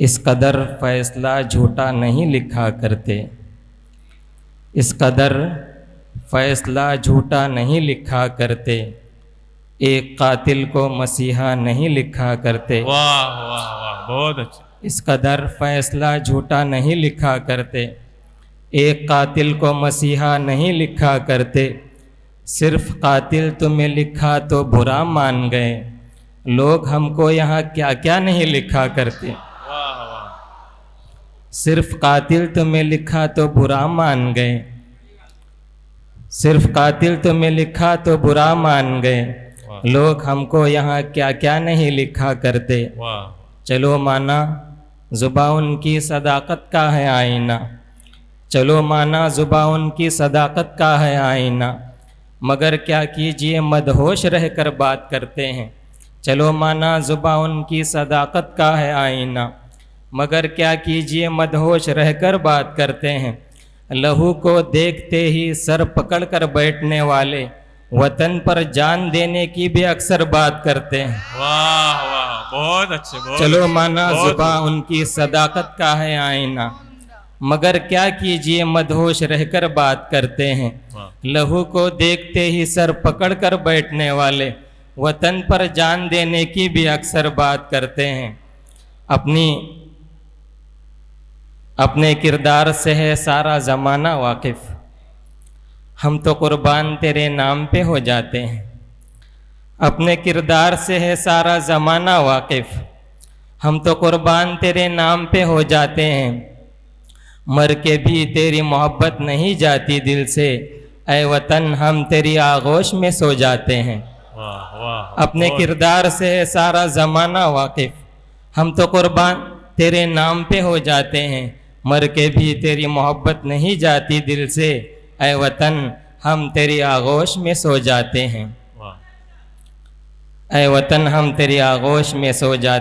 इस कदर फैसला झूठा नहीं लिखा करते, इस कदर फैसला झूठा नहीं लिखा करते, एक कातिल को मसीहा नहीं लिखा करते। वाह वाह वाह, बहुत अच्छा। इस कदर फैसला झूठा नहीं लिखा करते, एक कातिल को मसीहा नहीं लिखा करते। सिर्फ कातिल तुम्हें लिखा तो बुरा मान गए, लोग हमको यहाँ क्या क्या नहीं लिखा करते। वाह वाह, सिर्फ कातिल तुम्हें लिखा तो बुरा मान गए, सिर्फ कातिल तुम्हें लिखा तो बुरा मान गए, लोग हमको यहाँ क्या क्या नहीं लिखा करते। वाह चलो माना ज़ुबान उनकी सदाकत का है आईना, चलो माना ज़ुबान उनकी सदाकत का है आईना, मगर क्या कीजिए मदहोश रहकर बात करते हैं। चलो माना ज़ुबान उनकी सदाकत का है आईना, मगर क्या कीजिए मदहोश रहकर बात करते हैं। लहू को देखते ही सर पकड़ कर बैठने वाले वतन पर जान देने की भी अक्सर बात करते हैं। वाह वाह, बहुत अच्छे, बहुत चलो अच्छे, माना बहुत ज़ुबान उनकी सदाकत का है आईना, मगर क्या कीजिए मदहोश रहकर बात करते हैं। वाह, लहू को देखते ही सर पकड़ कर बैठने वाले वतन पर जान देने की भी अक्सर बात करते हैं। अपने किरदार से है सारा ज़माना वाकिफ़, हम तो कुर्बान तेरे नाम पे हो जाते हैं। अपने किरदार से है सारा ज़माना वाकिफ़, हम तो कुर्बान तेरे नाम पे हो जाते हैं। मर के भी तेरी मोहब्बत नहीं जाती दिल से, ऐ वतन हम तेरी आगोश में सो जाते हैं। वाह वाह, अपने बहुत- किरदार से है सारा ज़माना वाकिफ़, हम तो कुर्बान तेरे नाम पे हो जाते हैं। मर के भी तेरी मोहब्बत नहीं जाती दिल से, ऐ वतन हम तेरी आगोश में सो जाते हैं। वाह। ऐ वतन हम तेरी आगोश में सो जाते